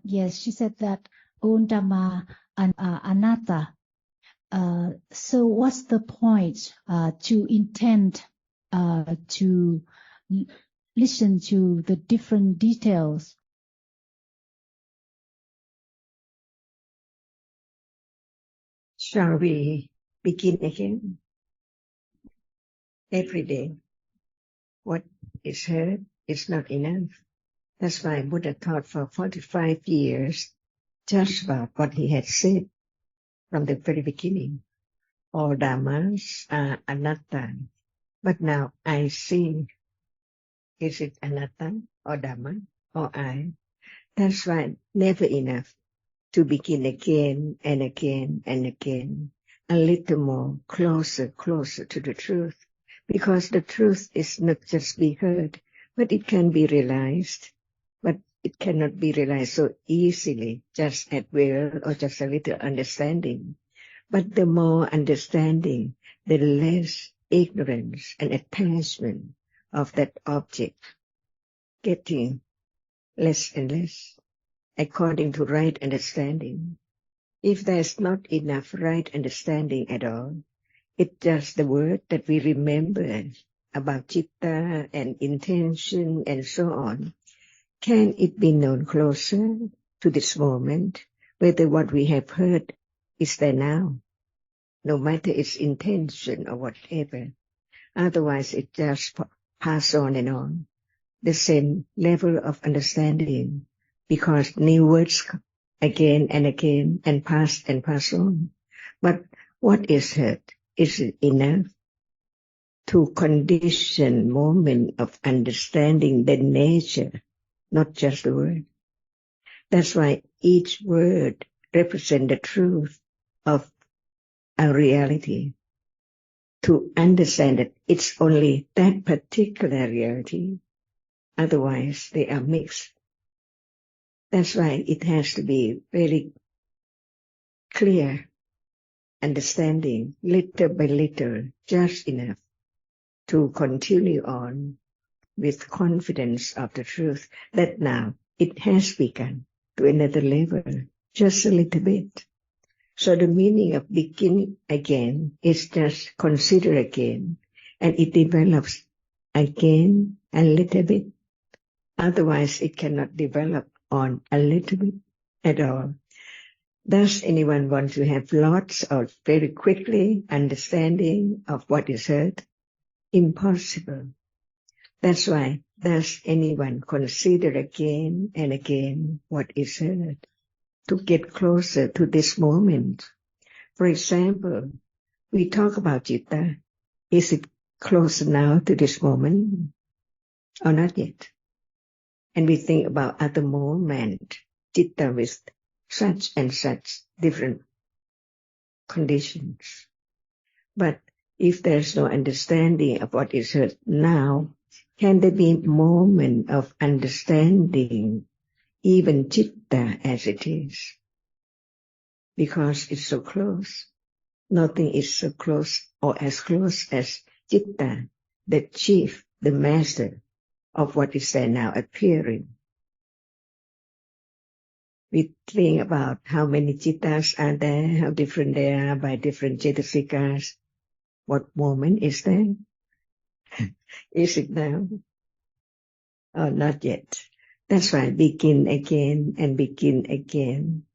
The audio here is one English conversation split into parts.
Yes, she said that all Dhamma and anatta. So what's the point to intend to listen to the different details? Shall we begin again? Every day, what is heard is not enough. That's why Buddha taught for 45 years just about what he had said from the very beginning. All dhammas are anatta. But now I see, is it anatta or dhamma or I? That's why never enough to begin again and again and again, a little more closer to the truth. Because the truth is not just be heard, but it can be realized. But it cannot be realized so easily, just at will or just a little understanding. But the more understanding, the less ignorance and attachment of that object, getting less and less, according to right understanding. If there's not enough right understanding at all, it's just the word that we remember about citta and intention and so on. Can it be known closer to this moment, whether what we have heard is there now, no matter its intention or whatever? Otherwise, it just pass on and on, the same level of understanding, because new words again and again and pass on. But what is heard? Is it enough to condition moment of understanding the nature, not just the word? That's why each word represents the truth of a reality. To understand that it's only that particular reality, otherwise they are mixed. That's why it has to be very clear understanding, little by little, just enough to continue on with confidence of the truth that now it has begun to another level, just a little bit. So the meaning of begin again is just consider again, and it develops again a little bit. Otherwise, it cannot develop on a little bit at all. Does anyone want to have lots of very quickly understanding of what is heard? Impossible. That's why, does anyone consider again and again what is heard to get closer to this moment? For example, we talk about citta. Is it close now to this moment or not yet? And we think about at the moment, citta with such and such different conditions. But if there's no understanding of what is heard now, can there be a moment of understanding even citta as it is? Because it's so close. Nothing is so close or as close as citta, the chief, the master of what is there now appearing. We think about how many cittas are there, how different they are by different cetasikas. What moment is there? Is it now? Oh, not yet. That's why begin again and begin again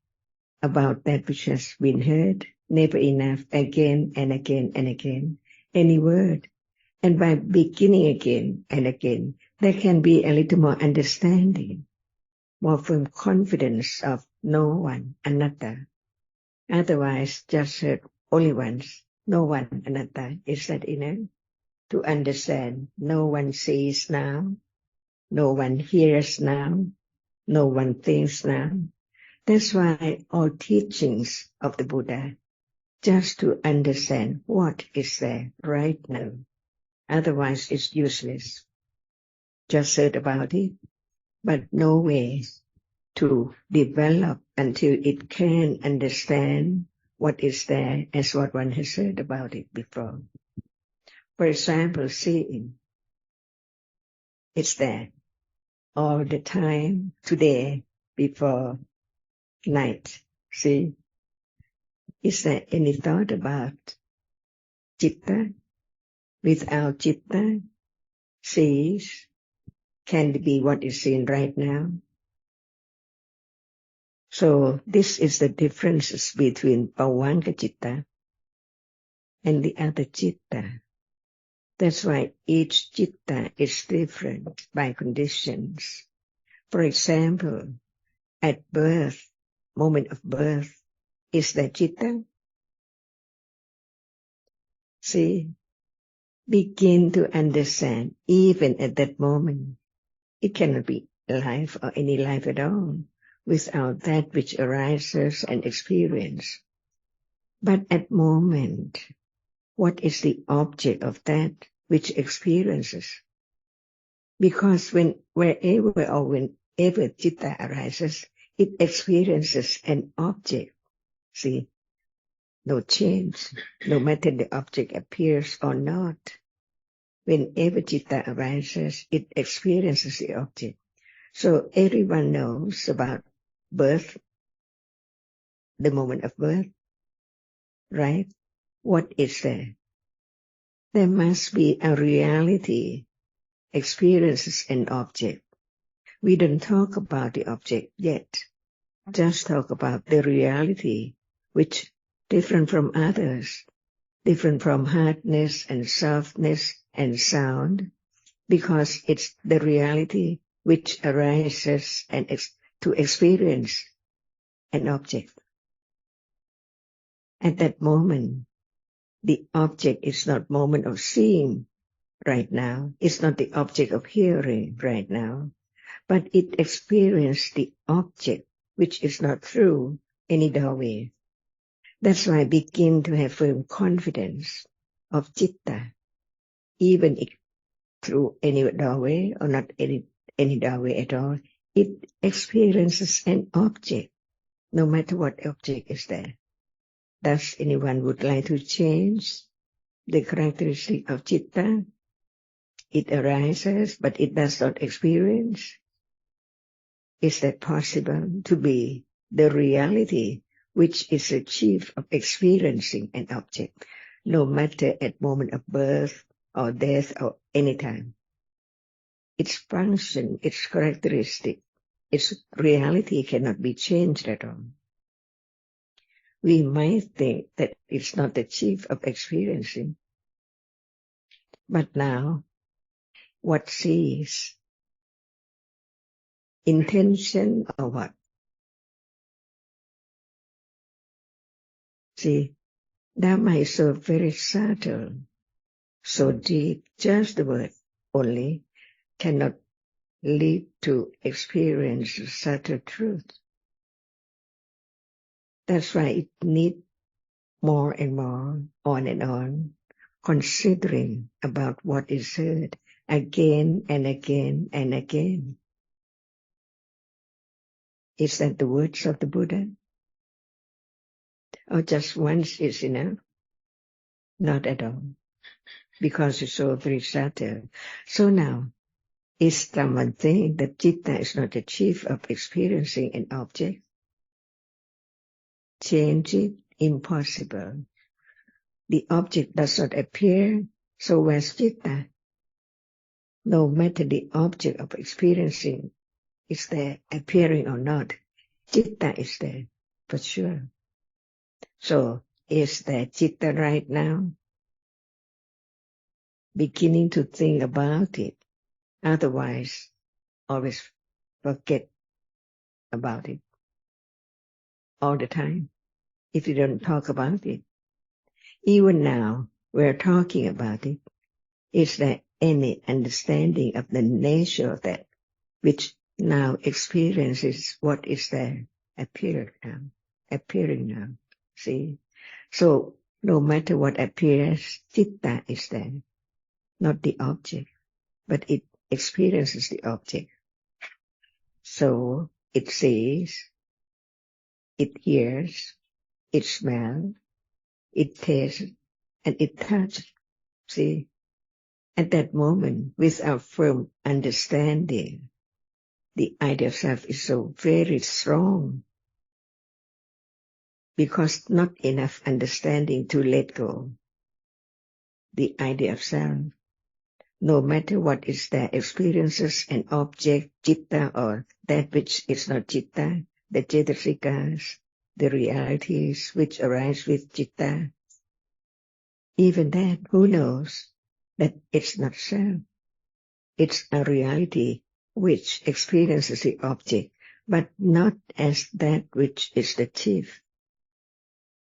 about that which has been heard. Never enough, again and again and again. Any word. And by beginning again and again, there can be a little more understanding, more firm confidence of no one, anatta. Otherwise, just heard only once, no one, anatta. Is that enough? To understand, no one sees now, no one hears now, no one thinks now. That's why all teachings of the Buddha, just to understand what is there right now. Otherwise, it's useless. Just heard about it, but no way to develop until it can understand what is there as what one has heard about it before. For example, seeing. It's there all the time, today, before night. See, is there any thought about citta? Without citta, sees can be what is seen right now. So this is the differences between Bhavanga citta and the other citta. That's why each citta is different by conditions. For example, at birth, moment of birth, is that citta? See, begin to understand, even at that moment, it cannot be life or any life at all without that which arises and experience. But at moment, what is the object of that which experiences? Because whenever citta arises, it experiences an object. See, no change, no matter the object appears or not. Whenever citta arises, it experiences the object. So everyone knows about birth, the moment of birth, right? What is there? There must be a reality, experiences an object. We don't talk about the object yet. Just talk about the reality, which different from others, different from hardness and softness and sound, because it's the reality which arises and to experience an object. At that moment, the object is not moment of seeing right now. It's not the object of hearing right now, but it experiences the object which is not through any doorway. That's why I begin to have firm confidence of citta, even if through any doorway or not any doorway at all. It experiences an object, no matter what object is there. Does anyone would like to change the characteristic of citta? It arises, but it does not experience. Is that possible to be the reality which is the chief of experiencing an object, no matter at moment of birth or death or any time? Its function, its characteristic, its reality cannot be changed at all. We might think that it's not the chief of experiencing, but now what sees? Intention or what? See, Dhamma is so very subtle, so deep, just the word only cannot lead to experience subtle truth. That's why it needs more and more, on and on, considering about what is heard again and again and again. Is that the words of the Buddha? Or just once is enough? Not at all, because it's so very subtle. So now, is someone saying that citta is not the chief of experiencing an object? Change it? Impossible. The object does not appear, so where's citta? No matter the object of experiencing is there, appearing or not, citta is there, for sure. So, is there citta right now? Beginning to think about it. Otherwise, always forget about it all the time if you don't talk about it. Even now, we're talking about it. Is there any understanding of the nature of that which now experiences what is there appearing now? See? So, no matter what appears, citta is there, not the object, but it experiences the object. So, it sees, it hears, it smells, it tastes, and it touches. See? At that moment, with our firm understanding, the idea of self is so very strong because not enough understanding to let go the idea of self. No matter what is their experiences and object, citta, or that which is not citta, the cetasikas, the realities which arise with citta, even that, who knows that it's not self? It's a reality which experiences the object, but not as that which is the chief.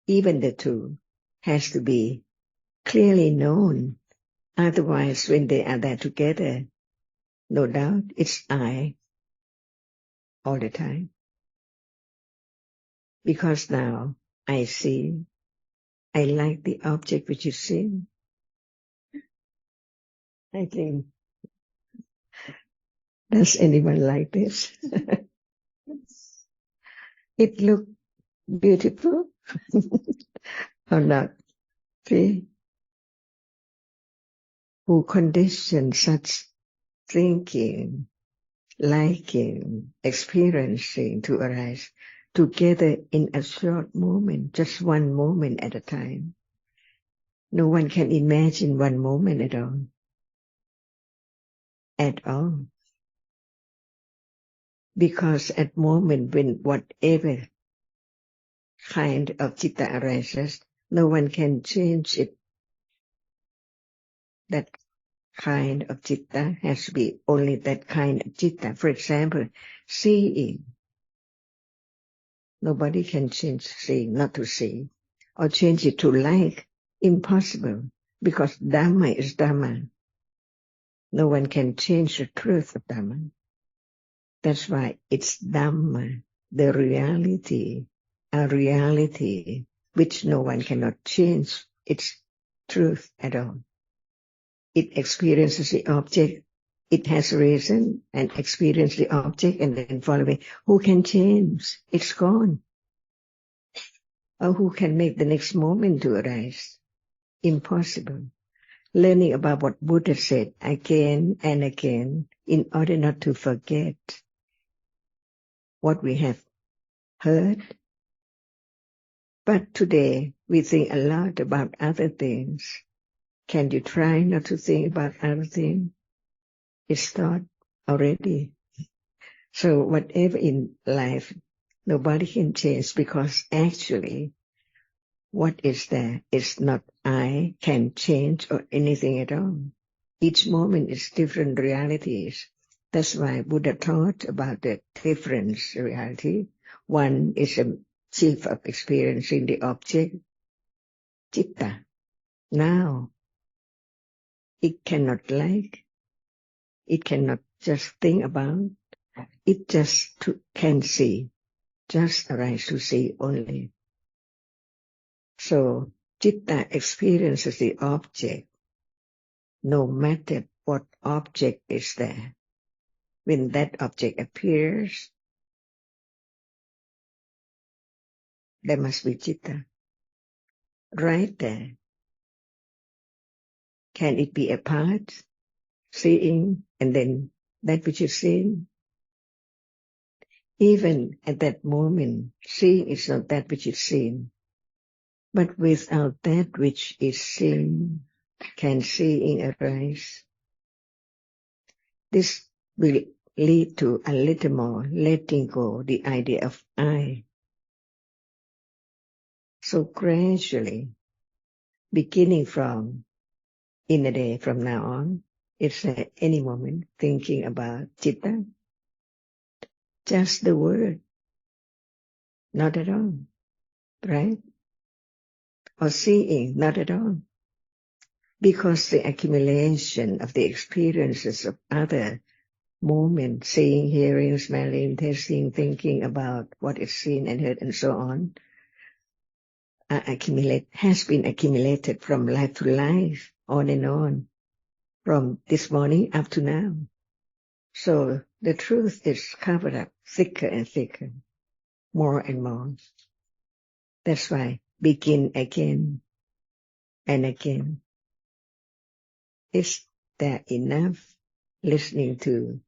Even the two has to be clearly known. Otherwise, when they are there together, no doubt it's I all the time. Because now I see, I like the object which is seen. I think, does anyone like this? It look beautiful or not? See? Who condition such thinking, liking, experiencing to arise together in a short moment, just one moment at a time. No one can imagine one moment at all. At all. Because at moment when whatever kind of citta arises, no one can change it. That kind of citta has to be only that kind of citta. For example, seeing. Nobody can change seeing not to see, or change it to like. Impossible, because Dhamma is Dhamma. No one can change the truth of Dhamma. That's why it's Dhamma, the reality, a reality which no one cannot change its truth at all. It experiences the object, it has reason and experience the object and then following. Who can change? It's gone. Or who can make the next moment to arise? Impossible. Learning about what Buddha said again and again in order not to forget what we have heard. But today we think a lot about other things. Can you try not to think about other things? It's thought already. So whatever in life, nobody can change because actually what is there is not I can change or anything at all. Each moment is different realities. That's why Buddha taught about the different reality. One is a chief of experiencing the object, citta. Now, it cannot like, it cannot just think about, it just can see, just arise to see only. So, citta experiences the object, no matter what object is there. When that object appears, there must be citta. Right there. Can it be a part? Seeing and then that which is seen? Even at that moment, seeing is not that which is seen. But without that which is seen, can seeing arise? This will lead to a little more letting go the idea of I. So gradually, beginning from in a day from now on, it's at any moment thinking about citta, just the word, not at all, right? Or seeing, not at all. Because the accumulation of the experiences of other moments, seeing, hearing, smelling, tasting, thinking about what is seen and heard and so on, has been accumulated from life to life, on and on, from this morning up to now. So the truth is covered up thicker and thicker, more and more. That's why begin again and again. Is there enough listening to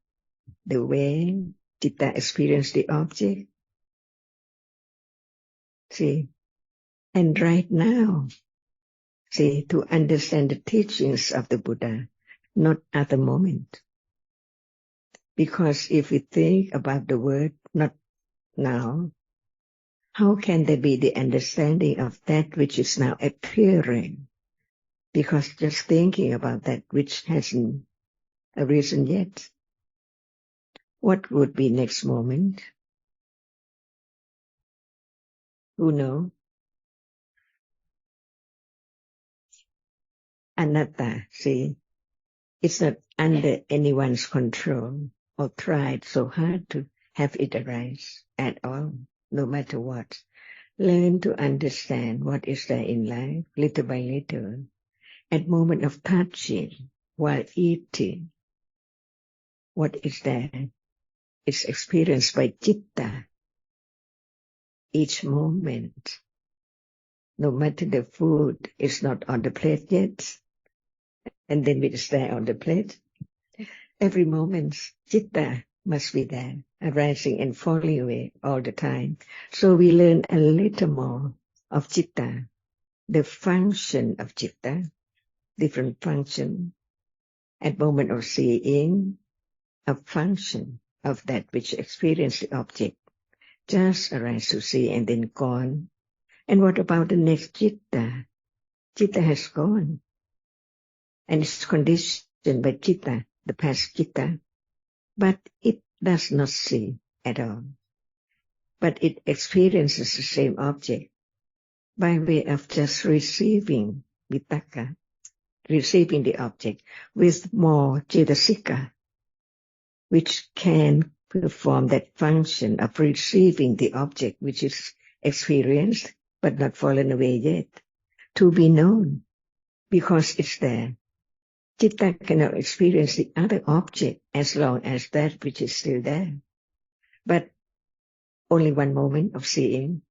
the way citta experience the object. See, and right now, see, to understand the teachings of the Buddha, not at the moment. Because if we think about the word not now, how can there be the understanding of that which is now appearing? Because just thinking about that which hasn't arisen yet. What would be next moment? Who knows? Anatta, see, it's not under anyone's control or tried so hard to have it arise at all, no matter what. Learn to understand what is there in life, little by little. At moment of touching, while eating, what is there? It's experienced by citta. Each moment, no matter the food is not on the plate yet, and then it is there on the plate. Every moment, citta must be there, arising and falling away all the time. So we learn a little more of citta, the function of citta, different function. At moment of seeing, a function of that which experience the object, just arise to see and then gone. And what about the next citta? Citta has gone. And it's conditioned by citta, the past citta. But it does not see at all. But it experiences the same object by way of just receiving vitakka, receiving the object with more cetasika, which can perform that function of receiving the object which is experienced but not fallen away yet, to be known, because it's there. Citta cannot experience the other object as long as that which is still there. But only one moment of seeing.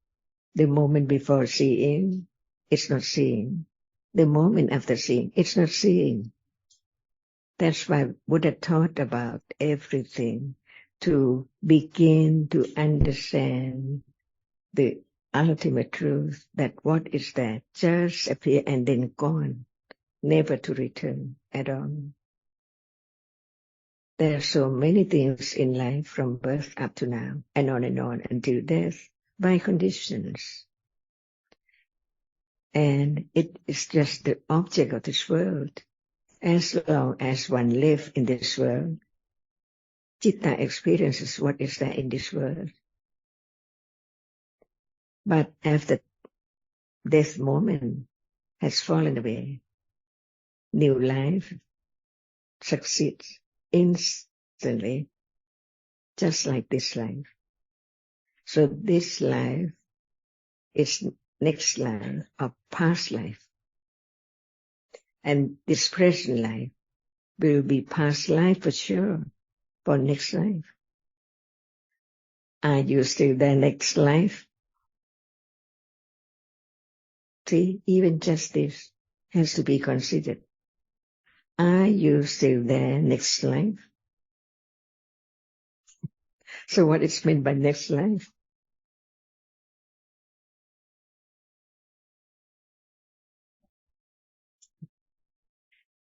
The moment before seeing, it's not seeing. The moment after seeing, it's not seeing. That's why Buddha taught about everything, to begin to understand the ultimate truth, that what is there just appear and then gone, never to return at all. There are so many things in life from birth up to now, and on until death, by conditions. And it is just the object of this world. As long as one lives in this world, citta experiences what is there in this world. But after death moment has fallen away, new life succeeds instantly, just like this life. So this life is next life or past life. And this present life will be past life for sure, for next life. Are you still there next life? See, even just this has to be considered. Are you still there next life? So what is meant by next life?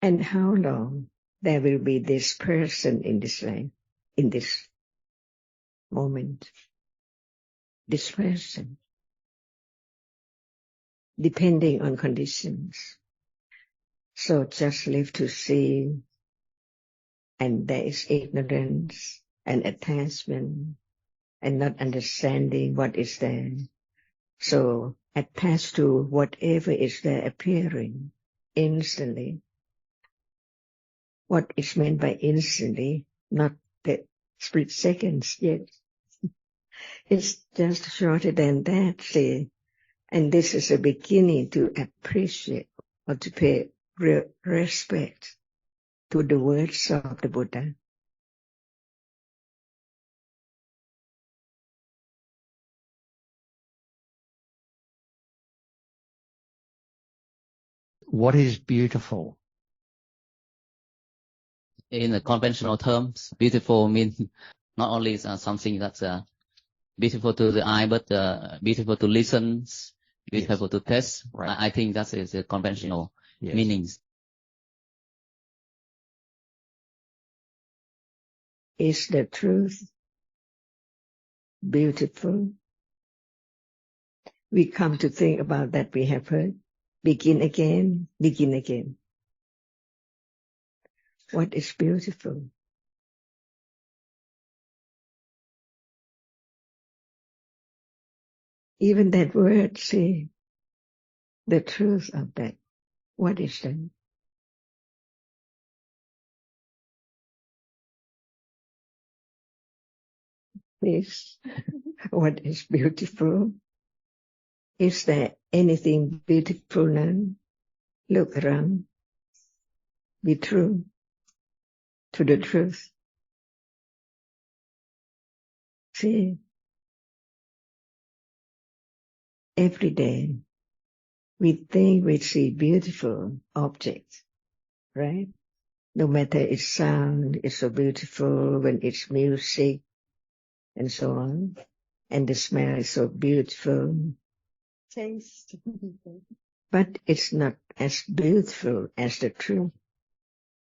And how long there will be this person in this life, in this moment? This person, depending on conditions. So just live to see, and there is ignorance and attachment and not understanding what is there. So attached to whatever is there appearing instantly. What is meant by instantly, not the split seconds yet. It's just shorter than that, see. And this is a beginning to appreciate or to pay respect to the words of the Buddha. What is beautiful? In the conventional terms, beautiful means not only something that's beautiful to the eye, but beautiful to listen, beautiful to taste. Right. I think that is the conventional Yes. meanings. Is the truth beautiful? We come to think about that we have heard. Begin again, begin again. What is beautiful? Even that word, say the truth of that. What is that? Please, what is beautiful? Is there anything beautiful now? Look around. Be true to the truth. See, every day we think we see beautiful objects, right? No matter its sound, it's so beautiful when it's music and so on. And the smell is so beautiful. Taste. But it's not as beautiful as the truth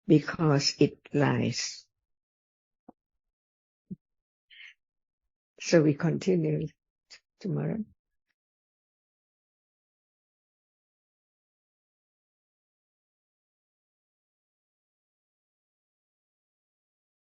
because it lies. So we continue tomorrow.